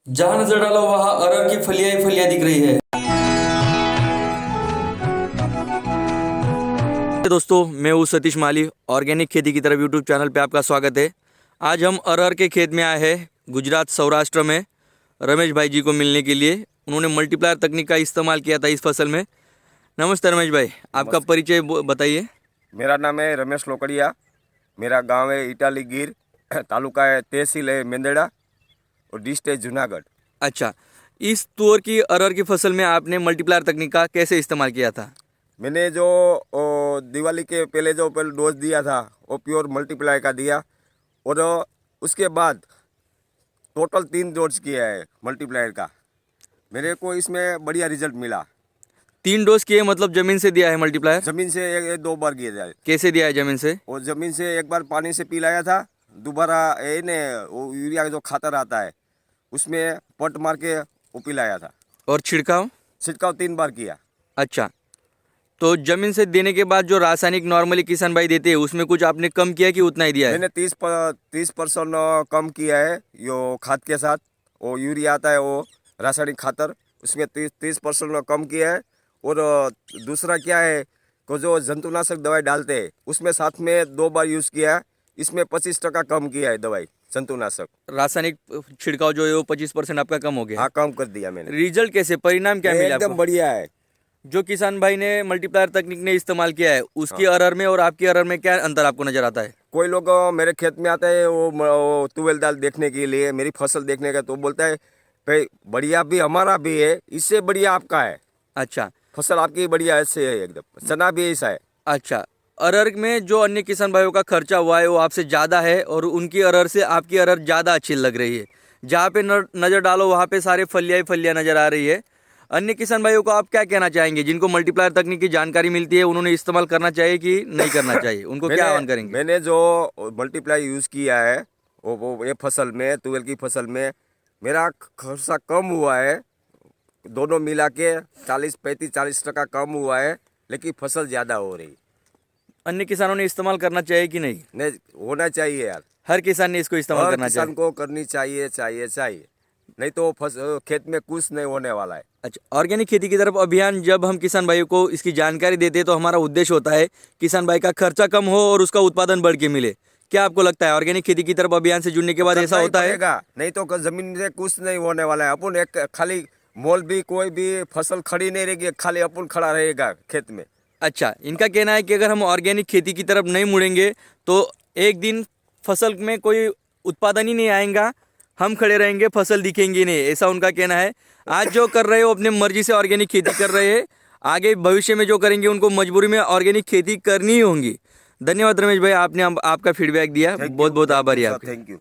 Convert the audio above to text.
जहां नजर डालो वहां अरहर की फलियां ही फलियां दिख रही है। दोस्तों, मैं हूँ सतीश माली। ऑर्गेनिक खेती की तरफ यूट्यूब चैनल पे आपका स्वागत है। आज हम अरहर के खेत में आए हैं गुजरात सौराष्ट्र में रमेश भाई जी को मिलने के लिए। उन्होंने मल्टीप्लायर तकनीक का इस्तेमाल किया था इस फसल में। नमस्ते रमेश भाई, आपका परिचय बताइए। मेरा नाम है रमेश लोकड़िया। मेरा गांव है इटाली गिर, तालुका है तहसील है मेंदड़ा और डिस्ट्रिक्ट है जूनागढ़। अच्छा, इस तुअर की अरहर की फसल में आपने मल्टीप्लायर तकनीक का कैसे इस्तेमाल किया था? मैंने जो दिवाली के पहले जो डोज दिया था वो प्योर मल्टीप्लाई का दिया, और उसके बाद टोटल 3 डोज किया है मल्टीप्लायर का। मेरे को इसमें बढ़िया रिजल्ट मिला। 3 डोज किए मतलब जमीन से दिया है मल्टीप्लायर? ज़मीन से एक 2 बार किया जाए। कैसे दिया है जमीन से? और ज़मीन से एक बार पानी से पिलाया था, दोबारा ये ने वो यूरिया का जो खातर आता है उसमें पट मार के वो पिलाया था। और छिड़काव? छिड़काव 3 बार किया। अच्छा, तो जमीन से देने के बाद जो रासायनिक नॉर्मली किसान भाई देते हैं उसमें कुछ आपने कम किया कि उतना ही दिया है? मैंने 30% कम किया है यो खाद के साथ। वो यूरिया आता है वो रासायनिक खातर, उसमें 30% कम किया है। और दूसरा क्या है को जो जंतुनाशक दवाई डालते हैं उसमें साथ में 2 बार यूज़ किया है। इसमें 25% कम किया है दवाई जंतुनाशक। रासायनिक छिड़काव जो है वो 25% आपका कम हो गया। हाँ, कम कर दिया मैंने। रिजल्ट कैसे, परिणाम क्या मिला एकदम आपको? बढ़िया है। जो किसान भाई ने मल्टीप्लायर तकनीक ने इस्तेमाल किया है उसकी अरहर में और आपकी अरहर में क्या अंतर आपको नजर आता है? कोई लोग मेरे खेत में आते हैं वो तुवेल दाल देखने के लिए, मेरी फसल देखने का, तो बोलता है भाई बढ़िया भी हमारा भी है, इससे बढ़िया आपका है। अच्छा। फसल आपकी बढ़िया ऐसे है, एकदम चना भी ऐसा है। अच्छा, अरहर में जो अन्य किसान भाइयों का खर्चा हुआ है वो आपसे ज़्यादा है और उनकी अरहर से आपकी अरहर ज़्यादा अच्छी लग रही है। जहाँ पे नज़र डालो वहाँ पे सारे फलियाँ ही फलियाँ नज़र आ रही है। अन्य किसान भाइयों को आप क्या कहना चाहेंगे जिनको मल्टीप्लायर तकनीक की जानकारी मिलती है, उन्होंने इस्तेमाल करना चाहिए कि नहीं करना चाहिए? उनको क्या आह्वान करेंगे? मैंने जो मल्टीप्लाई यूज़ किया है वो ये फसल में, तुवेल की फसल में मेरा खर्चा कम हुआ है। दोनों मिला के 40-35-40% कम हुआ है, लेकिन फसल ज़्यादा हो रही। अन्य किसानों ने इस्तेमाल करना चाहिए कि नहीं? नहीं, होना चाहिए यार। हर किसान ने इसको इस्तेमाल हर करना किसान चाहिए। को करनी चाहिए चाहिए चाहिए, नहीं तो खेत में कुछ नहीं होने वाला है। अच्छा, ऑर्गेनिक खेती की तरफ अभियान जब हम किसान भाइयों को इसकी जानकारी देते हैं तो हमारा उद्देश्य होता है किसान भाई का खर्चा कम हो और उसका उत्पादन बढ़ के मिले। क्या आपको लगता है ऑर्गेनिक खेती की तरफ अभियान से जुड़ने के बाद ऐसा करना ही होता है? पड़ेगा, नहीं तो जमीन से कुछ नहीं होने वाला है। अपन एक खाली मोल भी कोई भी फसल खड़ी नहीं रहेगी, खाली अपन खड़ा रहेगा खेत में। अच्छा, इनका कहना है कि अगर हम ऑर्गेनिक खेती की तरफ नहीं मुड़ेंगे तो एक दिन फसल में कोई उत्पादन ही नहीं आएगा, हम खड़े रहेंगे, फसल दिखेंगी नहीं, ऐसा उनका कहना है। आज जो कर रहे हो अपने मर्जी से ऑर्गेनिक खेती कर रहे हैं, आगे भविष्य में जो करेंगे उनको मजबूरी में ऑर्गेनिक खेती करनी ही होगी। धन्यवाद रमेश भाई, आपने आपका फीडबैक दिया, बहुत बहुत आभारी आपका। Thank you.